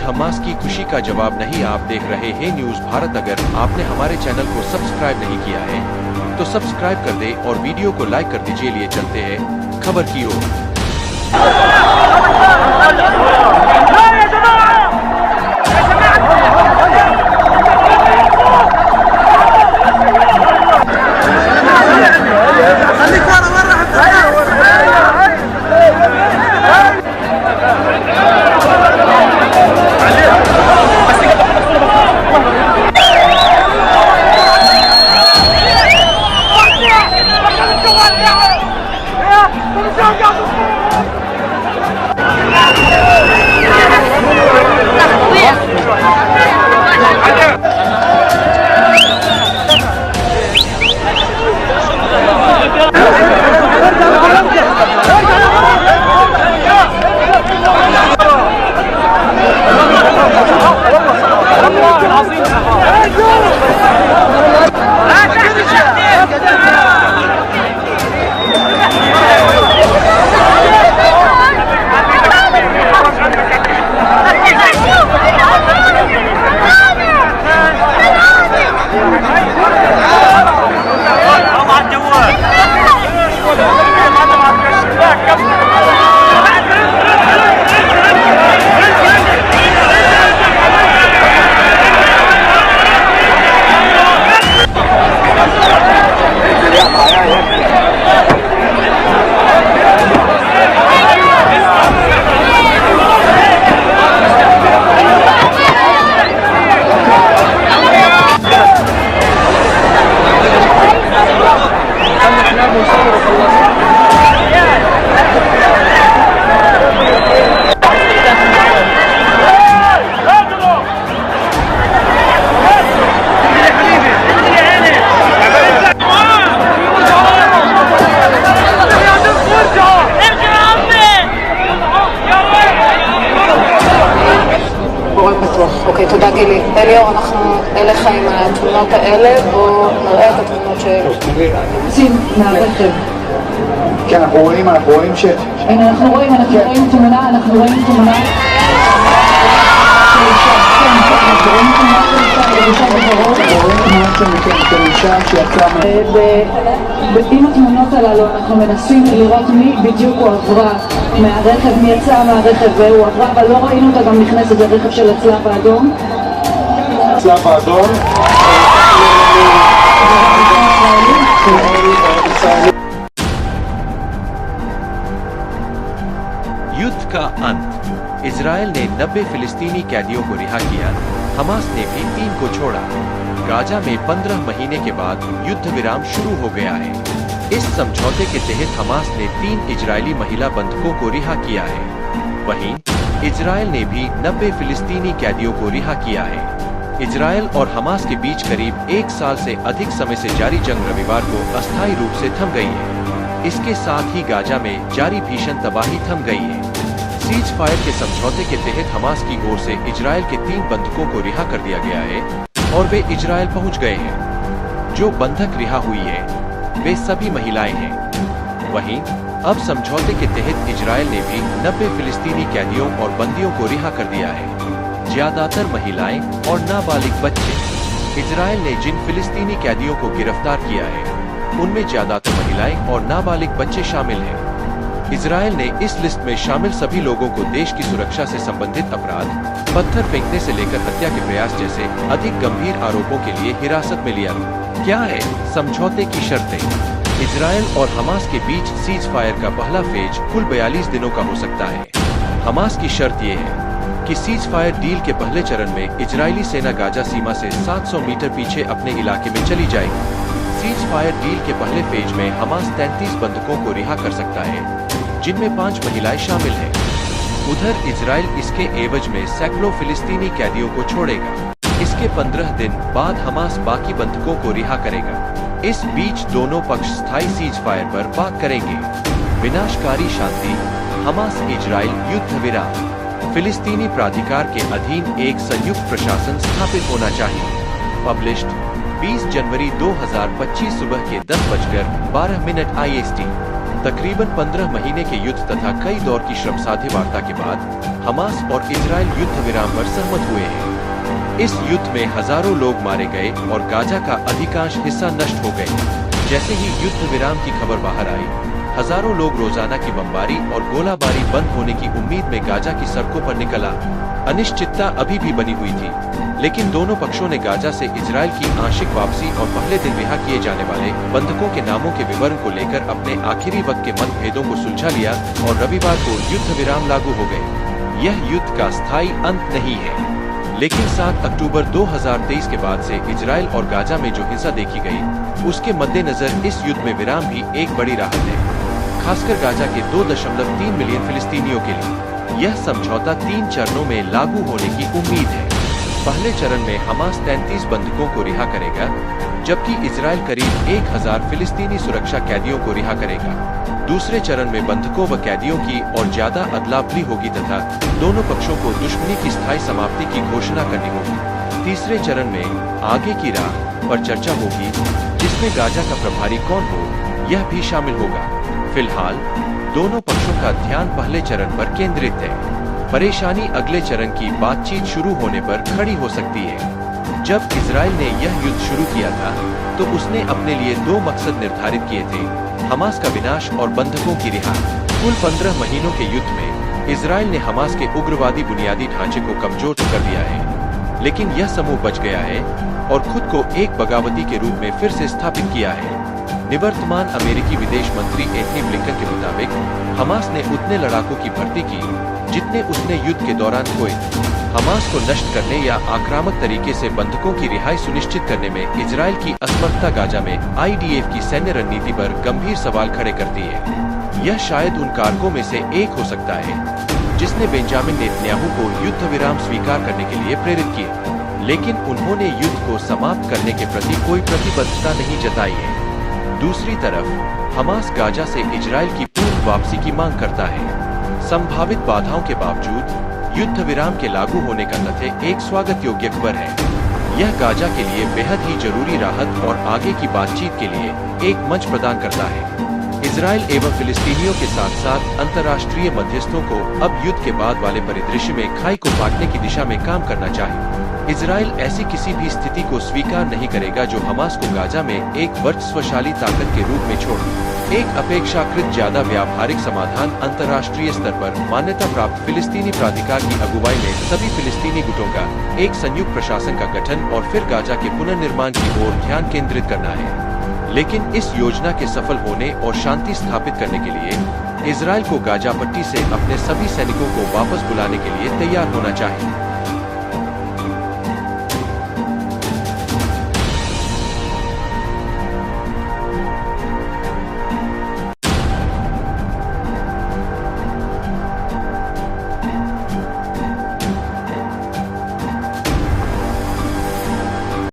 Hamas की खुशी का जवाब नहीं। आप देख रहे हैं न्यूज़ भारत। अगर आपने हमारे चैनल को सब्सक्राइब नहीं किया है तो सब्सक्राइब कर दे और वीडियो को लाइक कर दीजिए। लिए चलते हैं खबर की ओर। אוקיי, תודה גילי. אליאור, אנחנו אליך עם התמונות האלה, בואו נראה את התמונות שיוצאים מהרכב. כן, אנחנו רואים ש... הנה, אנחנו רואים תמונה, עם התמונות הללו אנחנו מנסים לראות מי בדיוק הוא עברה מהרכב, מי יצא מהרכב והוא עברה, אבל לא ראינו אותה גם נכנסת לרכב של הצלב האדום. הצלב האדום. युद्ध का अंत। इजराइल ने 90 फिलिस्तीनी कैदियों को रिहा किया। हमास ने भी 3 को छोड़ा। गाजा में 15 महीने के बाद युद्ध विराम शुरू हो गया है। इस समझौते के तहत हमास ने 3 इजरायली महिला बंधकों को रिहा किया है। वहीं इजराइल ने भी 90 फिलिस्तीनी कैदियों को रिहा किया है। इजराइल और हमास के बीच करीब 1 साल से अधिक समय से जारी जंग रविवार को अस्थायी रूप से थम गई है। इसके साथ ही गाजा में जारी भीषण तबाही थम गई है। सीज फायर के समझौते के तहत हमास की ओर से इजराइल के 3 बंधकों को रिहा कर दिया गया है और वे इजराइल पहुंच गए हैं। जो बंधक रिहा हुई है वे सभी महिलाएं हैं। वहीं अब समझौते के तहत इजराइल ने भी 90 फिलिस्तीनी कैदियों और बंदियों को रिहा कर दिया है, ज्यादातर महिलाएं और नाबालिग बच्चे। इजराइल ने जिन फिलिस्तीनी कैदियों को गिरफ्तार किया है उनमें ज्यादातर महिलाएं और नाबालिग बच्चे शामिल हैं। इजराइल ने इस लिस्ट में शामिल सभी लोगों को देश की सुरक्षा से संबंधित अपराध, पत्थर फेंकने से लेकर हत्या के प्रयास जैसे अधिक गंभीर आरोपों के लिए हिरासत में लिया। क्या है समझौते की शर्तें? इजराइल और हमास के बीच सीज फायर का पहला फेज कुल 42 दिनों का हो सकता है। हमास की शर्त ये है कि सीज फायर डील के पहले चरण में इजरायली सेना गाजा सीमा से 700 मीटर पीछे अपने इलाके में चली जाएगी। सीज फायर डील के पहले फेज में हमास 33 बंधकों को रिहा कर सकता है, जिनमें 5 महिलाएं शामिल हैं। उधर इजराइल इसके एवज में सैकड़ों फिलिस्तीनी कैदियों को छोड़ेगा। इसके 15 दिन बाद हमास बाकी बंधकों को रिहा करेगा। इस बीच दोनों पक्ष स्थायी सीज फायर पर बात करेंगे। विनाशकारी शांति, हमास इजराइल युद्ध विराम। फिलिस्तीनी प्राधिकार के अधीन एक संयुक्त प्रशासन स्थापित होना चाहिए। पब्लिश्ड 20 जनवरी 2025 सुबह के 10:12 IST। तकरीबन 15 महीने के युद्ध तथा कई दौर की श्रमसाध्य वार्ता के बाद हमास और इजराइल युद्ध विराम पर सहमत हुए हैं। इस युद्ध में हजारों लोग मारे गए और गाजा का अधिकांश हिस्सा नष्ट हो गए। जैसे ही युद्ध विराम की खबर बाहर आई, हजारों लोग रोजाना की बमबारी और गोलाबारी बंद होने की उम्मीद में गाजा की सड़कों पर निकला। अनिश्चितता अभी भी बनी हुई थी, लेकिन दोनों पक्षों ने गाजा से इजराइल की आंशिक वापसी और पहले दिन रिहा किए जाने वाले बंधकों के नामों के विवरण को लेकर अपने आखिरी वक्त के मतभेदों को सुलझा लिया और रविवार को युद्ध विराम लागू हो गए। यह युद्ध का स्थायी अंत नहीं है, लेकिन 7 अक्टूबर 2023 के बाद से इजराइल और गाजा में जो हिंसा देखी गई, उसके मद्देनजर इस युद्ध में विराम भी एक बड़ी राहत है, खासकर गाजा के 2.3 मिलियन फिलिस्तीनियों के लिए। यह समझौता 3 चरणों में लागू होने की उम्मीद है। पहले चरण में हमास 33 बंधकों को रिहा करेगा, जबकि इजराइल करीब 1000 फिलिस्तीनी सुरक्षा कैदियों को रिहा करेगा। दूसरे चरण में बंधकों व कैदियों की और ज्यादा अदला-बदली होगी तथा दोनों पक्षों को दुश्मनी की स्थायी समाप्ति की घोषणा करनी होगी। तीसरे चरण में आगे की राह पर चर्चा होगी, जिसमें गाजा का प्रभारी कौन हो, यह भी शामिल होगा। फिलहाल दोनों पक्षों का ध्यान पहले चरण पर केंद्रित है। परेशानी अगले चरण की बातचीत शुरू होने पर खड़ी हो सकती है। जब इजराइल ने यह युद्ध शुरू किया था, तो उसने अपने लिए 2 मकसद निर्धारित किए थे: हमास का विनाश और बंधकों की रिहाई। कुल 15 महीनों के युद्ध में इजराइल ने हमास के उग्रवादी बुनियादी ढांचे को कमजोर कर दिया है, लेकिन यह समूह बच गया है और खुद को एक बगावती के रूप में फिर से स्थापित किया है। निवर्तमान अमेरिकी विदेश मंत्री एंटनी ब्लिंकन के मुताबिक हमास ने उतने लड़ाकों की भर्ती की जितने उसने युद्ध के दौरान खोए। हमास को नष्ट करने या आक्रामक तरीके से बंधकों की रिहाई सुनिश्चित करने में इजराइल की असमर्थता गाजा में IDF की सैन्य रणनीति पर गंभीर सवाल खड़े करती है। यह शायद उन कारकों में से एक हो सकता है जिसने बेंजामिन नेतन्याहू को युद्ध विराम स्वीकार करने के लिए प्रेरित किया, लेकिन उन्होंने युद्ध को समाप्त करने के प्रति कोई प्रतिबद्धता नहीं जताई है। दूसरी तरफ हमास गाजा से इजराइल की पूर्ण वापसी की मांग करता है। संभावित बाधाओं के बावजूद युद्ध विराम के लागू होने का तथ्य एक स्वागत योग्य खबर है। यह गाजा के लिए बेहद ही जरूरी राहत और आगे की बातचीत के लिए एक मंच प्रदान करता है। इजराइल एवं फिलिस्तीनियों के साथ साथ अंतर्राष्ट्रीय मध्यस्थों को अब युद्ध के बाद वाले परिदृश्य में खाई को बांटने की दिशा में काम करना चाहिए। इजराइल ऐसी किसी भी स्थिति को स्वीकार नहीं करेगा जो हमास को गाजा में एक वर्चस्वशाली ताकत के रूप में छोड़े। एक अपेक्षाकृत ज्यादा व्यावहारिक समाधान अंतर्राष्ट्रीय स्तर पर मान्यता प्राप्त फिलिस्तीनी प्राधिकार की अगुवाई में सभी फिलिस्तीनी गुटों का एक संयुक्त प्रशासन का गठन और फिर गाजा के पुनर्निर्माण की ओर ध्यान केंद्रित करना है। लेकिन इस योजना के सफल होने और शांति स्थापित करने के लिए इजराइल को गाजा पट्टी से अपने सभी सैनिकों को वापस बुलाने के लिए तैयार होना चाहिए।